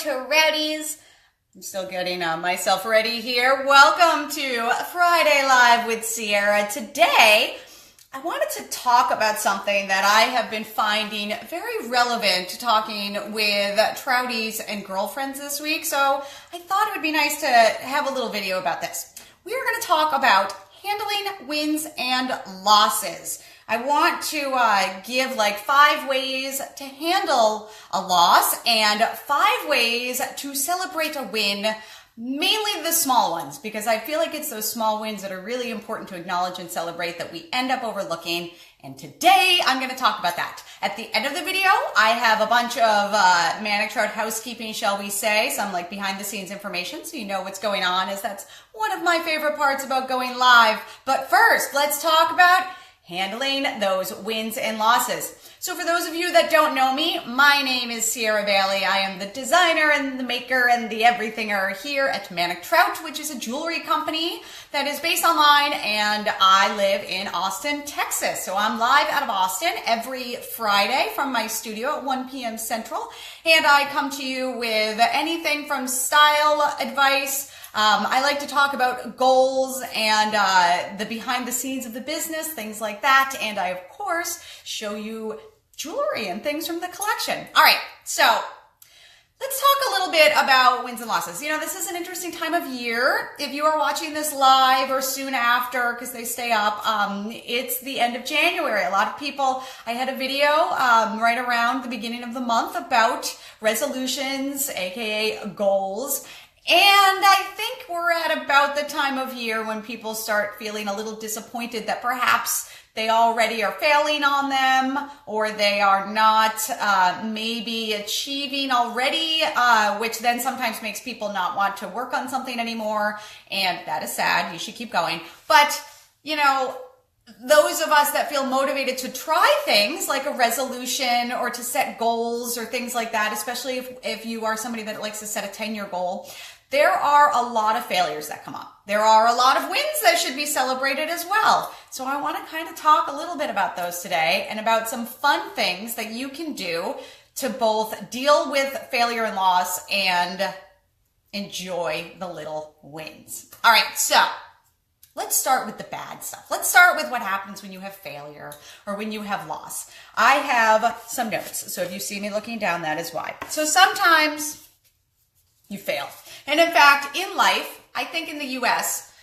Trouties. I'm still getting myself ready here. Welcome to Friday Live with Sierra. Today, I wanted to talk about something that I have been finding very relevant to talking with Trouties and girlfriends this week. So I thought it would be nice to have a little video about this. We are going to talk about handling wins and losses. I want to give like 5 ways to handle a loss and 5 ways to celebrate a win, mainly the small ones, because I feel like it's those small wins that are really important to acknowledge and celebrate that we end up overlooking. And today I'm going to talk about that. At the end of the video, I have a bunch of Manic, Trout housekeeping, shall we say, some like behind the scenes information so you know what's going on, as that's one of my favorite parts about going live. But first, let's talk about handling those wins and losses. So for those of you that don't know me, my name is Sierra Bailey. I am the designer and the maker and the everythinger here at Manic Trout, which is a jewelry company that is based online, and I live in Austin, Texas. So I'm live out of Austin every Friday from my studio at 1 p.m. Central, and I come to you with anything from style advice. I like to talk about goals and the behind the scenes of the business, things like that. And I, of course, show you jewelry and things from the collection. All right, so let's talk a little bit about wins and losses. You know, this is an interesting time of year. If you are watching this live or soon after, because they stay up, it's the end of January. A lot of people, I had a video right around the beginning of the month about resolutions, aka goals. And I think we're at about the time of year when people start feeling a little disappointed that perhaps they already are failing on them, or they are not maybe achieving already, which then sometimes makes people not want to work on something anymore. And that is sad. You should keep going. But, you know, those of us that feel motivated to try things like a resolution or to set goals or things like that, especially if you are somebody that likes to set a 10-year goal, there are a lot of failures that come up. There are a lot of wins that should be celebrated as well. So I want to kind of talk a little bit about those today and about some fun things that you can do to both deal with failure and loss and enjoy the little wins. All right, so let's start with the bad stuff. Let's start with what happens when you have failure or when you have loss. I have some notes, so if you see me looking down, that is why. So sometimes you fail. And in fact, in life, I think in the US,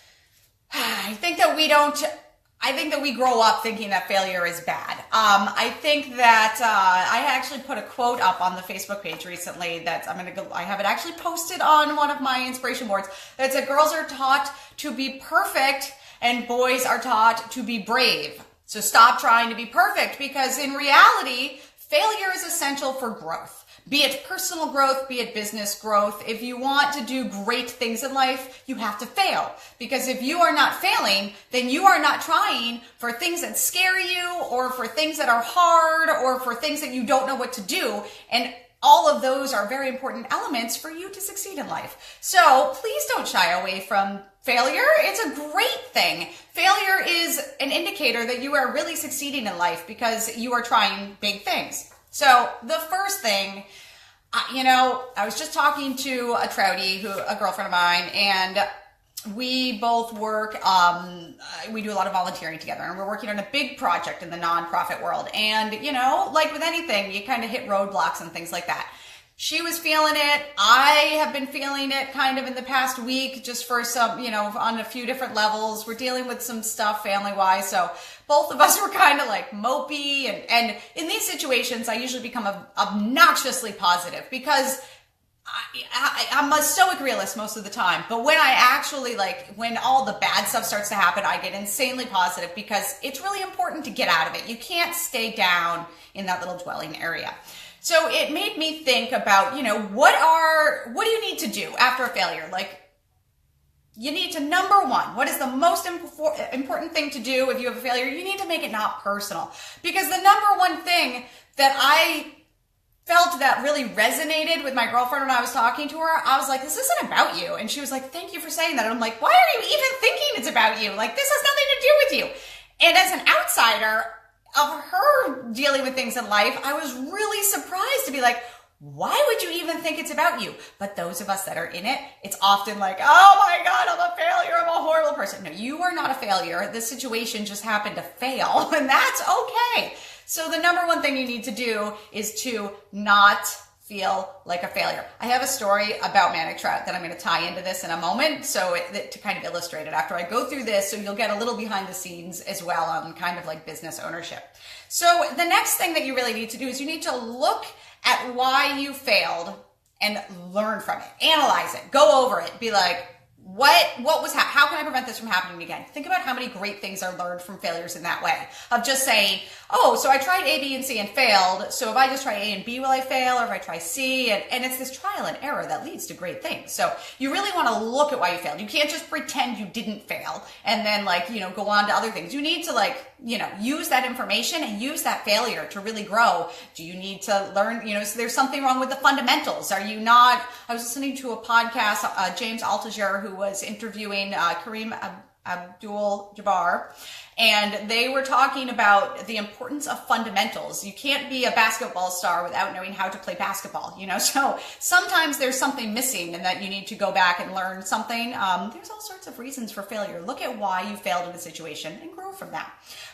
I think that we grow up thinking that failure is bad. I think that I actually put a quote up on the Facebook page recently that I have it actually posted on one of my inspiration boards that said girls are taught to be perfect and boys are taught to be brave. So stop trying to be perfect, because in reality, failure is essential for growth. Be it personal growth, be it business growth. If you want to do great things in life, you have to fail. Because if you are not failing, then you are not trying for things that scare you, or for things that are hard, or for things that you don't know what to do. And all of those are very important elements for you to succeed in life. So please don't shy away from failure. It's a great thing. Failure is an indicator that you are really succeeding in life because you are trying big things. So the first thing, you know, I was just talking to a Troutie, a girlfriend of mine, and we both work, we do a lot of volunteering together, and we're working on a big project in the nonprofit world. And, you know, like with anything, you kind of hit roadblocks and things like that. She was feeling it. I have been feeling it kind of in the past week, just for some, you know, on a few different levels. We're dealing with some stuff family-wise, so both of us were kind of like mopey. And in these situations, I usually become obnoxiously positive because I'm a stoic realist most of the time. But when I actually when all the bad stuff starts to happen, I get insanely positive because it's really important to get out of it. You can't stay down in that little dwelling area. So it made me think about, you know, what do you need to do after a failure? Like, you need to, number one, what is the most important thing to do if you have a failure? You need to make it not personal. Because the number one thing that I felt that really resonated with my girlfriend when I was talking to her, I was like, this isn't about you. And she was like, thank you for saying that. And I'm like, why are you even thinking it's about you? Like, this has nothing to do with you. And as an outsider of her dealing with things in life, I was really surprised to be like, why would you even think it's about you? But those of us that are in it, it's often like, oh my God, I'm a failure. I'm a horrible person. No, you are not a failure. This situation just happened to fail, and that's okay. So the number one thing you need to do is to not feel like a failure. I have a story about Manic Trout that I'm going to tie into this in a moment, so to kind of illustrate it after I go through this, so you'll get a little behind the scenes as well on kind of like business ownership. So the next thing that you really need to do is you need to look at why you failed and learn from it. Analyze it. Go over it. Be like, what was how can I prevent this from happening again? Think about how many great things are learned from failures in that way. Of just saying, oh, so I tried A, B, and C and failed. So if I just try A and B, will I fail? Or if I try C? And it's this trial and error that leads to great things. So you really want to look at why you failed. You can't just pretend you didn't fail and then go on to other things. You need to use that information and use that failure to really grow. Do you need to learn, so there's something wrong with the fundamentals. Are you not, I was listening to a podcast, James Altucher, who was interviewing Kareem Abdul-Jabbar, and they were talking about the importance of fundamentals. You can't be a basketball star without knowing how to play basketball, so sometimes there's something missing and that you need to go back and learn something. There's all sorts of reasons for failure. Look at why you failed in a situation and grow from that.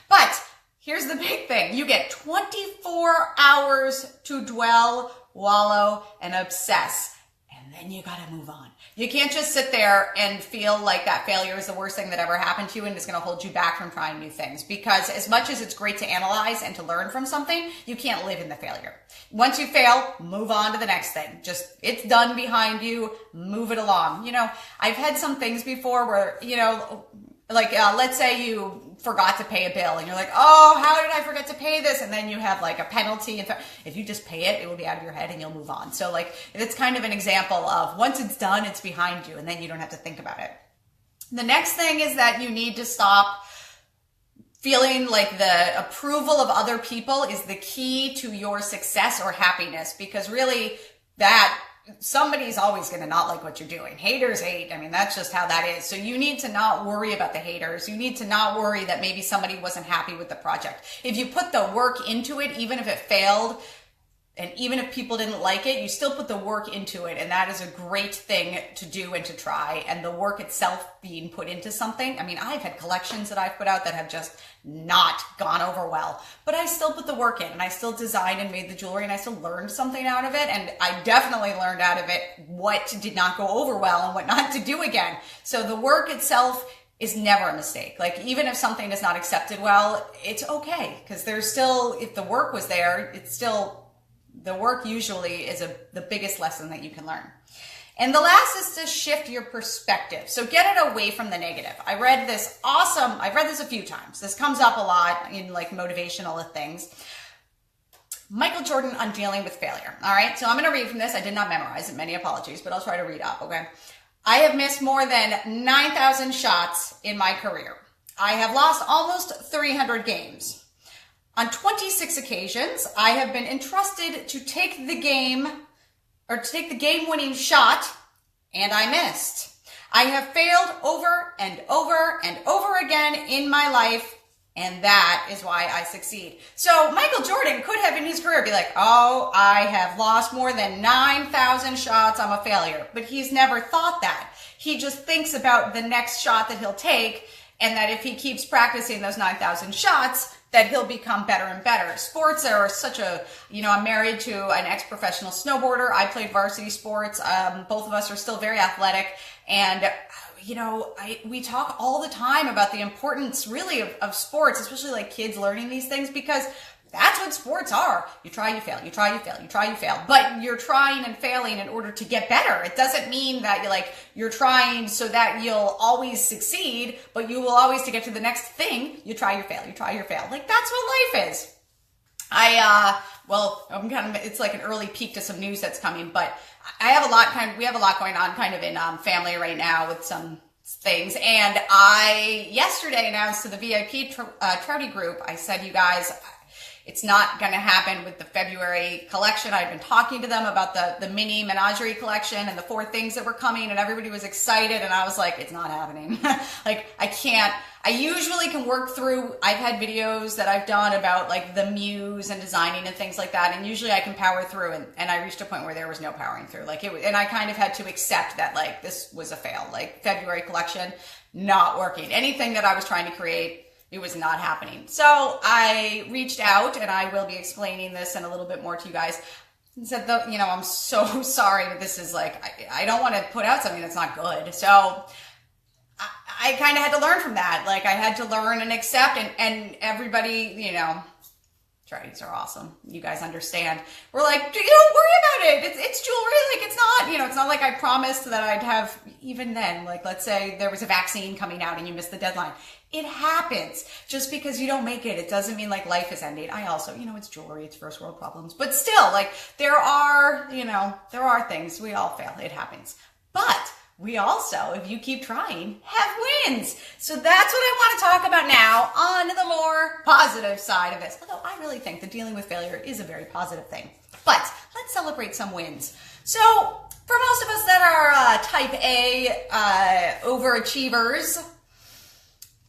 But here's the big thing. You get 24 hours to dwell, wallow, and obsess. And then you got to move on. You can't just sit there and feel like that failure is the worst thing that ever happened to you and it's going to hold you back from trying new things. Because as much as it's great to analyze and to learn from something, you can't live in the failure. Once you fail, move on to the next thing. Just, it's done behind you, move it along. I've had some things before where, let's say you forgot to pay a bill and you're like, oh, how did I forget to pay this? And then you have like a penalty. If you just pay it, it will be out of your head and you'll move on. So it's kind of an example of once it's done, it's behind you and then you don't have to think about it. The next thing is that you need to stop feeling like the approval of other people is the key to your success or happiness, because really somebody's always going to not like what you're doing. Haters hate. I mean, that's just how that is. So you need to not worry about the haters. You need to not worry that maybe somebody wasn't happy with the project. If you put the work into it, even if it failed, and even if people didn't like it, you still put the work into it. And that is a great thing to do and to try. And the work itself being put into something. I mean, I've had collections that I've put out that have just not gone over well, but I still put the work in and I still designed and made the jewelry and I still learned something out of it. And I definitely learned out of it what did not go over well and what not to do again. So the work itself is never a mistake. Even if something is not accepted well, it's okay. Because there's still, if the work was there, it's still, the work usually is the biggest lesson that you can learn. And the last is to shift your perspective. So get it away from the negative. I've read this a few times. This comes up a lot in motivational things. Michael Jordan on dealing with failure. All right. So I'm going to read from this. I did not memorize it. Many apologies, but I'll try to read up. Okay. I have missed more than 9,000 shots in my career. I have lost almost 300 games. On 26 occasions, I have been entrusted to take the game-winning shot, and I missed. I have failed over and over and over again in my life, and that is why I succeed. So Michael Jordan could have in his career be like, oh, I have lost more than 9,000 shots, I'm a failure. But he's never thought that. He just thinks about the next shot that he'll take, and that if he keeps practicing those 9,000 shots, that he'll become better and better. Sports are such I'm married to an ex-professional snowboarder. I played varsity sports. Both of us are still very athletic. And, we talk all the time about the importance really of sports, especially kids learning these things, because that's what sports are. You try, you fail, you try, you fail, you try, you fail. But you're trying and failing in order to get better. It doesn't mean that you're trying so that you'll always succeed, but you will always to get to the next thing. You try, you fail, you try, you fail. That's what life is. It's like an early peek to some news that's coming, but we have a lot going on kind of in family right now with some things. And I yesterday announced to the VIP Trouty group, I said, you guys, It's not going to happen with the February collection. I've been talking to them about the mini menagerie collection and the 4 things that were coming, and everybody was excited, and I was like, it's not happening. Like, I usually can work through, I've had videos that I've done about like the muse and designing and things like that, and usually I can power through, and I reached a point where there was no powering through. Like, and I kind of had to accept that, like, this was a fail. Like, February collection, not working. Anything that I was trying to create, it was not happening. So I reached out, and I will be explaining this in a little bit more to you guys, and said, I'm so sorry, but this is like, I don't want to put out something that's not good. So I kind of had to learn from that. Like, I had to learn and accept, and everybody, Trouties are awesome. You guys understand. We're like, don't worry about it. It's jewelry. Like, it's not, it's not like I promised that I'd have, even then, like, let's say there was a vaccine coming out and you missed the deadline. It happens. Just because you don't make it, it doesn't mean like life is ending. I also, it's jewelry, it's first world problems, but still, like, there are things, we all fail. It happens. But we also, if you keep trying, have wins. So that's what I want to talk about now on the more positive side of this. Although I really think that dealing with failure is a very positive thing. But let's celebrate some wins. So for most of us that are type A overachievers,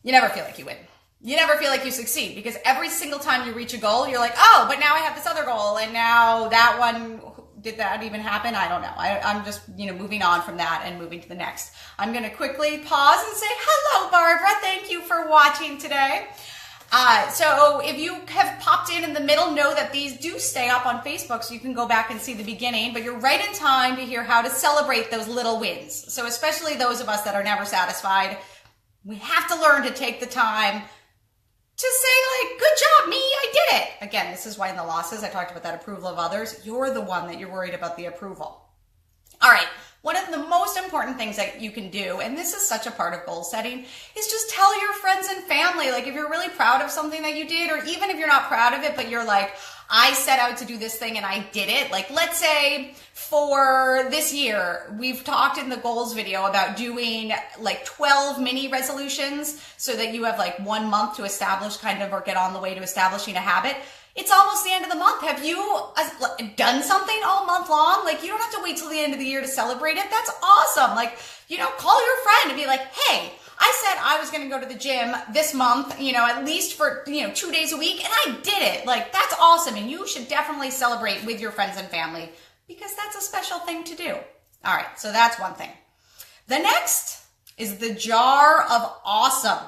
you never feel like you win. You never feel like you succeed, because every single time you reach a goal, you're like, oh, but now I have this other goal, and now that one, did that even happen? I don't know. I'm just, moving on from that and moving to the next. I'm going to quickly pause and say, hello, Barbara. Thank you for watching today. So if you have popped in the middle, know that these do stay up on Facebook, so you can go back and see the beginning, but you're right in time to hear how to celebrate those little wins. So especially those of us that are never satisfied, we have to learn to take the time to say, like, good job, me, I did it. Again, this is why in the losses, I talked about that approval of others. You're the one that you're worried about the approval. All right, one of the most important things that you can do, and this is such a part of goal setting, is just tell your friends and family. Like, if you're really proud of something that you did, or even if you're not proud of it, but you're like, I set out to do this thing and I did it. Like, let's say for this year, we've talked in the goals video about doing like 12 mini resolutions so that you have like 1 month to establish or get on the way to establishing a habit. It's almost the end of the month. Have you done something all month long? Like, you don't have to wait till the end of the year to celebrate it. That's awesome. Like, call your friend and be like, hey, I said I was going to go to the gym this month, at least for, 2 days a week, and I did it. Like, that's awesome. And you should definitely celebrate with your friends and family, because that's a special thing to do. All right. So that's one thing. The next is the jar of awesome.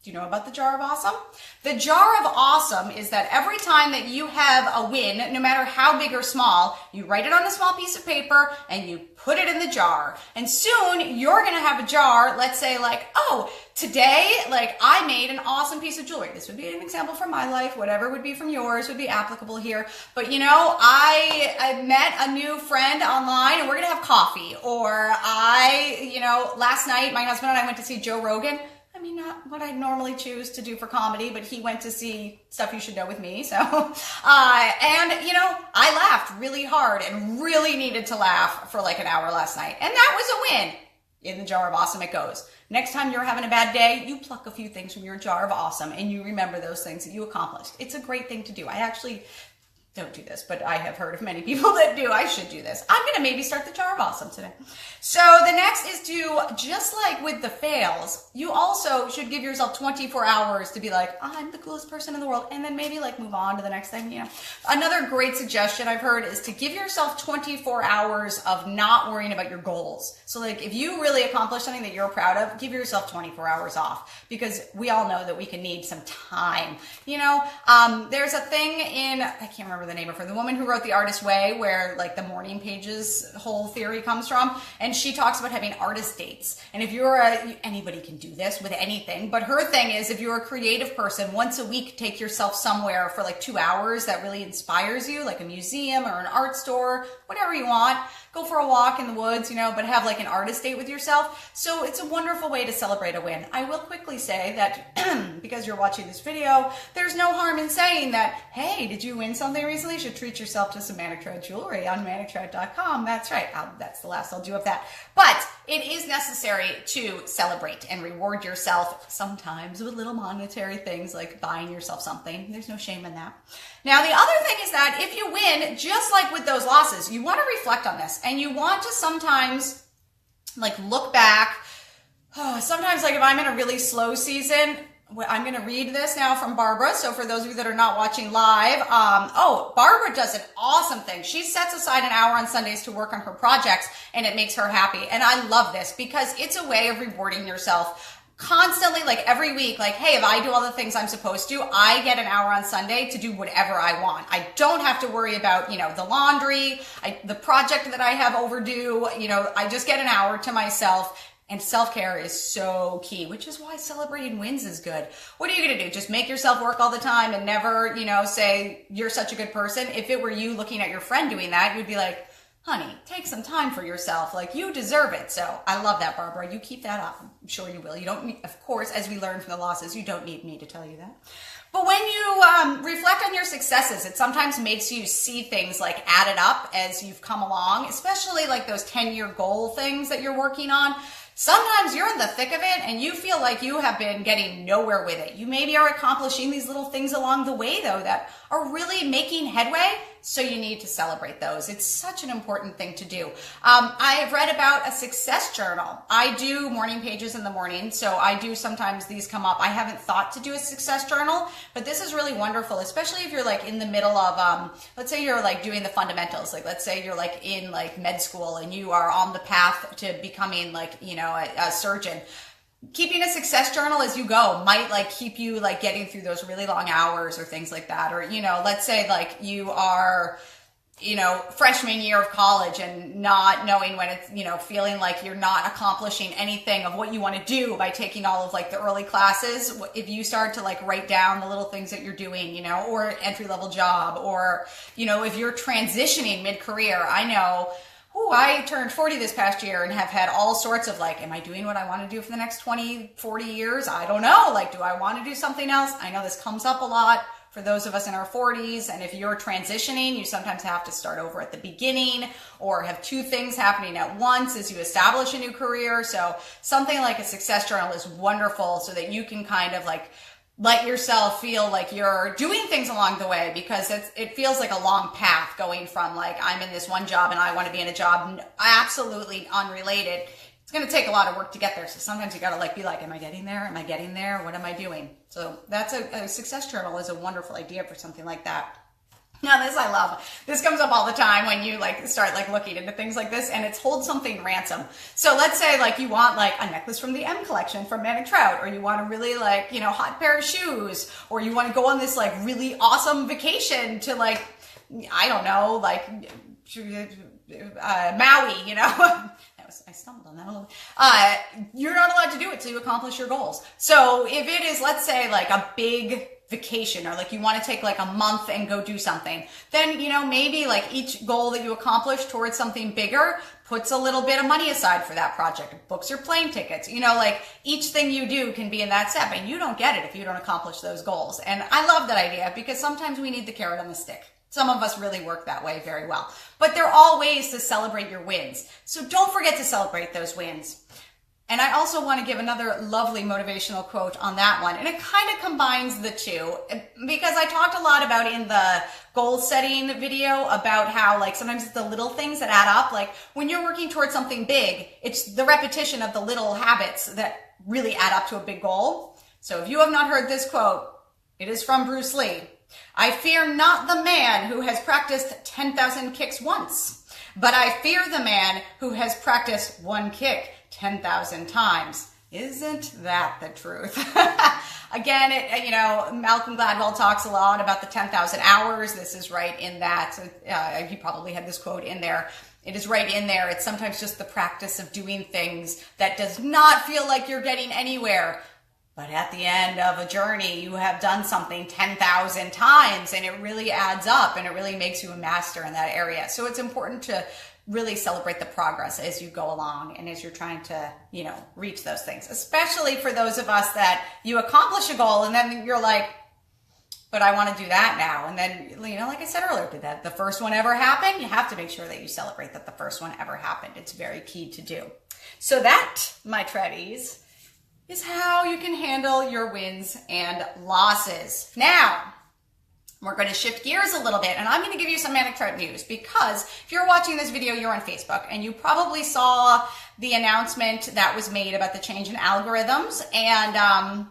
Do you know about the jar of awesome? The jar of awesome is that every time that you have a win, no matter how big or small, you write it on a small piece of paper and you put it in the jar. And soon you're going to have a jar, let's say like, oh, today, like, I made an awesome piece of jewelry. This would be an example from my life. Whatever would be from yours would be applicable here. But I met a new friend online and we're going to have coffee. Or last night my husband and I went to see Joe Rogan. I mean, not what I'd normally choose to do for comedy, but he went to see Stuff You Should Know with me. So, I laughed really hard and really needed to laugh for like an hour last night. And that was a win. In the jar of awesome it goes. Next time you're having a bad day, you pluck a few things from your jar of awesome and you remember those things that you accomplished. It's a great thing to do. I actually don't do this, but I have heard of many people that do. I should do this. I'm going to maybe start the jar of awesome today. So the next is to, just like with the fails, you also should give yourself 24 hours to be like, I'm the coolest person in the world, and then maybe like move on to the next thing. Another great suggestion I've heard is to give yourself 24 hours of not worrying about your goals. So like, if you really accomplish something that you're proud of, give yourself 24 hours off, because we all know that we can need some time. There's a thing in, I can't remember the name of her, the woman who wrote The Artist's Way, where like the morning pages whole theory comes from, and she talks about having artist dates. And if you're anybody can do this with anything, but her thing is, if you're a creative person, once a week take yourself somewhere for like 2 hours that really inspires you, like a museum or an art store, whatever you want. Go for a walk in the woods, but have like an artist date with yourself. So it's a wonderful way to celebrate a win. I will quickly say that because you're watching this video, there's no harm in saying that, hey, did you win something recently, you should treat yourself to some Manic Trout jewelry on manictrout.com. That's right. That's the last I'll do of that. But it is necessary to celebrate and reward yourself, sometimes with little monetary things like buying yourself something. There's no shame in that. Now, the other thing is that if you win, just like with those losses, you want to reflect on this, and you want to sometimes like look back. Sometimes, like if I'm in a really slow season, I'm going to read this now from Barbara. So for those of you that are not watching live, Barbara does an awesome thing. She sets aside an hour on Sundays to work on her projects, and it makes her happy. And I love this because it's a way of rewarding yourself constantly, like every week, like, hey, if I do all the things I'm supposed to, I get an hour on Sunday to do whatever I want. I don't have to worry about, the laundry, the project that I have overdue, I just get an hour to myself. And self-care is so key, which is why celebrating wins is good. What are you going to do? Just make yourself work all the time and never, say you're such a good person? If it were you looking at your friend doing that, you'd be like, honey, take some time for yourself. Like, you deserve it. So I love that, Barbara. You keep that up. I'm sure you will. You don't need, of course, as we learned from the losses, you don't need me to tell you that. But when you reflect on your successes, it sometimes makes you see things like added up as you've come along, especially like those 10-year goal things that you're working on. Sometimes you're in the thick of it and you feel like you have been getting nowhere with it. You maybe are accomplishing these little things along the way, though, that are really making headway. So you need to celebrate those. It's such an important thing to do. I have read about a success journal. I do morning pages in the morning, so I do sometimes these come up. I haven't thought to do a success journal, but this is really wonderful, especially if you're like in the middle of, let's say you're like doing the fundamentals. Like, let's say you're like in like med school and you are on the path to becoming like, a surgeon. Keeping a success journal as you go might like keep you like getting through those really long hours or things like that. Or, let's say like you are, freshman year of college and not knowing when it's, feeling like you're not accomplishing anything of what you want to do by taking all of like the early classes. If you start to like write down the little things that you're doing, or entry-level job, or, if you're transitioning mid-career, I know, I turned 40 this past year and have had all sorts of like, am I doing what I want to do for the next 20, 40 years? I don't know. Like, do I want to do something else? I know this comes up a lot for those of us in our 40s. And if you're transitioning, you sometimes have to start over at the beginning or have two things happening at once as you establish a new career. So something like a success journal is wonderful so that you can kind of like let yourself feel like you're doing things along the way, because it feels like a long path going from like, I'm in this one job and I want to be in a job absolutely unrelated. It's going to take a lot of work to get there. So sometimes you got to like be like, am I getting there? Am I getting there? What am I doing? So that's a success journal is a wonderful idea for something like that. Now this I love. This comes up all the time when you like start like looking into things like this, and it's hold something ransom. So let's say like you want like a necklace from the M collection from Manic Trout, or you want a really like, hot pair of shoes, or you want to go on this like really awesome vacation to like, I don't know, like Maui, I stumbled on that a little bit. You're not allowed to do it till you accomplish your goals. So if it is, let's say like a big vacation, or like you want to take like a month and go do something, then, maybe like each goal that you accomplish towards something bigger puts a little bit of money aside for that project, books your plane tickets, like each thing you do can be in that step, and you don't get it if you don't accomplish those goals. And I love that idea because sometimes we need the carrot on the stick. Some of us really work that way very well, but there are all ways to celebrate your wins. So don't forget to celebrate those wins. And I also want to give another lovely motivational quote on that one. And it kind of combines the two, because I talked a lot about in the goal setting video about how like sometimes it's the little things that add up. Like when you're working towards something big, it's the repetition of the little habits that really add up to a big goal. So if you have not heard this quote, it is from Bruce Lee. I fear not the man who has practiced 10,000 kicks once, but I fear the man who has practiced one kick 10,000 times. Isn't that the truth? Again, Malcolm Gladwell talks a lot about the 10,000 hours. This is right in that. He probably had this quote in there. It is right in there. It's sometimes just the practice of doing things that does not feel like you're getting anywhere. But at the end of a journey, you have done something 10,000 times, and it really adds up, and it really makes you a master in that area. So it's important to really celebrate the progress as you go along and as you're trying to, reach those things, especially for those of us that you accomplish a goal and then you're like, but I want to do that now. And then, like I said earlier, did that the first one ever happen? You have to make sure that you celebrate that the first one ever happened. It's very key to do. So that, my Treadies, is how you can handle your wins and losses. Now, we're going to shift gears a little bit, and I'm going to give you some Manic Trout news, because if you're watching this video, you're on Facebook, and you probably saw the announcement that was made about the change in algorithms. And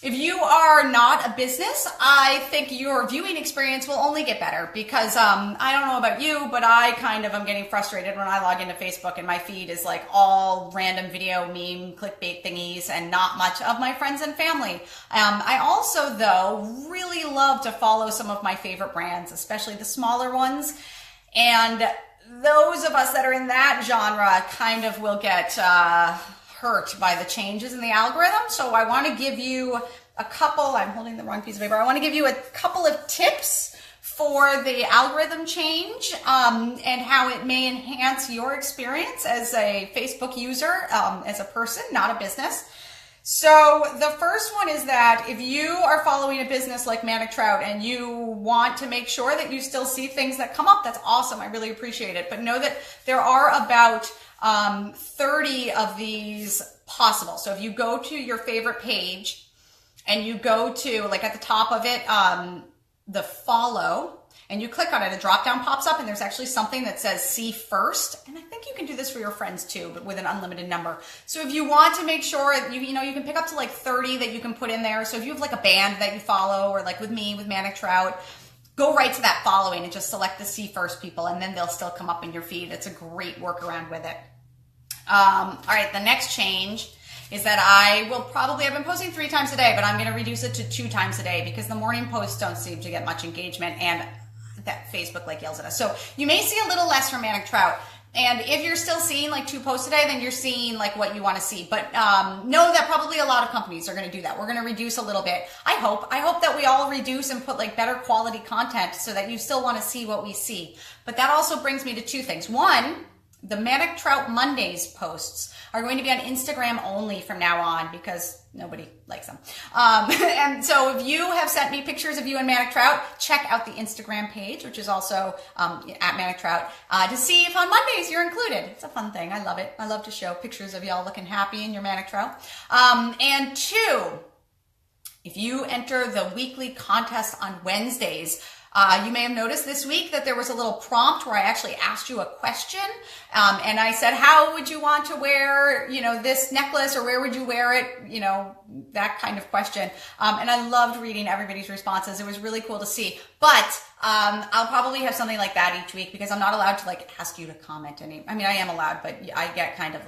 if you are not a business, I think your viewing experience will only get better, because I don't know about you, but I kind of am getting frustrated when I log into Facebook and my feed is like all random video, meme, clickbait thingies, and not much of my friends and family. I also, though, really love to follow some of my favorite brands, especially the smaller ones. And those of us that are in that genre kind of will get hurt by the changes in the algorithm. So I want to give you a couple, I'm holding the wrong piece of paper. I want to give you a couple of tips for the algorithm change and how it may enhance your experience as a Facebook user, as a person, not a business. So the first one is that if you are following a business like Manic Trout and you want to make sure that you still see things that come up, that's awesome. I really appreciate it. But know that there are about 30 of these possible. So if you go to your favorite page and you go to, like at the top of it, the follow, and you click on it, a drop down pops up and there's actually something that says see first. And I think you can do this for your friends too, but with an unlimited number. So if you want to make sure, you can pick up to like 30 that you can put in there. So if you have like a band that you follow, or like with me, with Manic Trout, go right to that following and just select the see first people, and then they'll still come up in your feed. It's a great workaround with it. All right, the next change is that I've been posting 3 times a day, but I'm going to reduce it to 2 times a day, because the morning posts don't seem to get much engagement, and that Facebook yells at us. So you may see a little less from Manic Trout. And if you're still seeing like 2 posts a day, then you're seeing like what you want to see. But know that probably a lot of companies are going to do that. We're going to reduce a little bit. I hope that we all reduce and put like better quality content so that you still want to see what we see. But that also brings me to 2 things. One, the Manic Trout Mondays posts are going to be on Instagram only from now on, because nobody likes them. And so if you have sent me pictures of you and Manic Trout, check out the Instagram page, which is also at Manic Trout, to see if on Mondays you're included. It's a fun thing. I love it. I love to show pictures of y'all looking happy in your Manic Trout. And 2, if you enter the weekly contest on Wednesdays, you may have noticed this week that there was a little prompt where I actually asked you a question. And I said, how would you want to wear, this necklace, or where would you wear it? That kind of question. And I loved reading everybody's responses. It was really cool to see. But I'll probably have something like that each week, because I'm not allowed to ask you to comment I am allowed, but I get kind of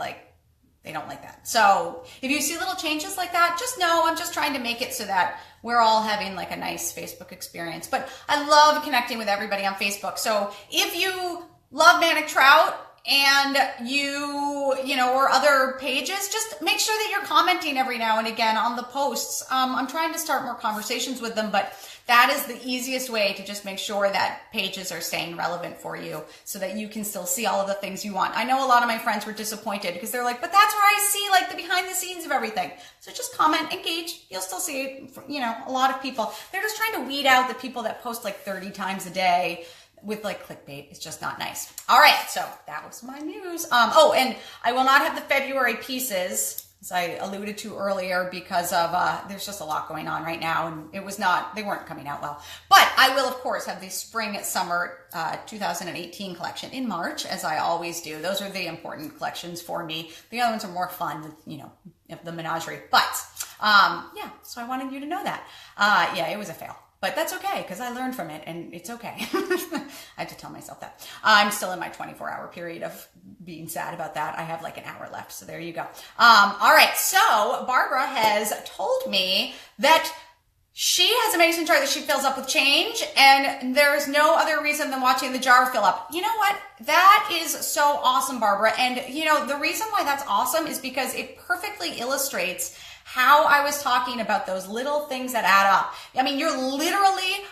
they don't like that. So if you see little changes like that, just know I'm just trying to make it so that we're all having a nice Facebook experience. But I love connecting with everybody on Facebook. So if you love Manic Trout and or other pages, just make sure that you're commenting every now and again on the posts. I'm trying to start more conversations with them, but that is the easiest way to just make sure that pages are staying relevant for you, so that you can still see all of the things you want. I know a lot of my friends were disappointed because they're like, but that's where I see the behind the scenes of everything. So just comment, engage. You'll still see, a lot of people. They're just trying to weed out the people that post 30 times a day with clickbait. It's just not nice. All right, so that was my news. And I will not have the February pieces, as I alluded to earlier, because of there's just a lot going on right now, and they weren't coming out well. But I will, of course, have the spring summer 2018 collection in March, as I always do. Those are the important collections for me. The other ones are more fun, the menagerie. But so I wanted you to know that. It was a fail. But that's okay, because I learned from it, and it's okay. I had to tell myself that. I'm still in my 24-hour period of being sad about that. I have an hour left, so there you go. All right, so Barbara has told me that she has a mason jar that she fills up with change, and there's no other reason than watching the jar fill up. You know what? That is so awesome, Barbara. And, the reason why that's awesome is because it perfectly illustrates how I was talking about those little things that add up. You're literally,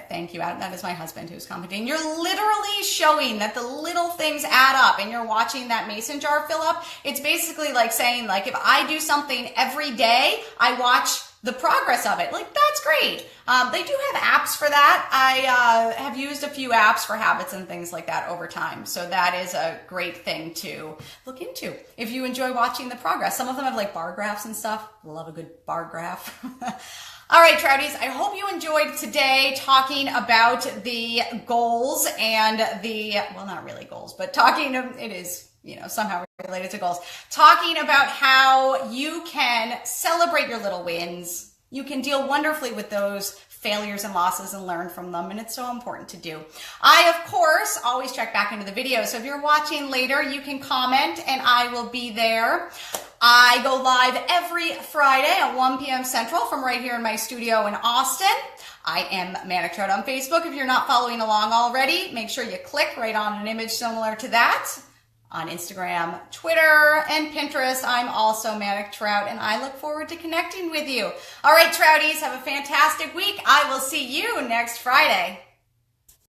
thank you, Adam, that is my husband who's commenting. You're literally showing that the little things add up, and you're watching that mason jar fill up. It's basically like saying, if I do something every day, I watch the progress of it. Like, that's great. They do have apps for that. I have used a few apps for habits and things like that over time. So that is a great thing to look into if you enjoy watching the progress. Some of them have like bar graphs and stuff. Love a good bar graph. All right, Trouties, I hope you enjoyed today talking about the goals and well, not really goals, but it is, somehow related to goals. Talking about how you can celebrate your little wins. You can deal wonderfully with those failures and losses and learn from them, and it's so important to do. I, of course, always check back into the video, so if you're watching later, you can comment and I will be there. I go live every Friday at 1 p.m. Central from right here in my studio in Austin. I am Manic Trout on Facebook. If you're not following along already, make sure you click right on an image similar to that. On Instagram, Twitter, and Pinterest, I'm also Manic Trout, and I look forward to connecting with you. All right, Trouties, have a fantastic week. I will see you next Friday.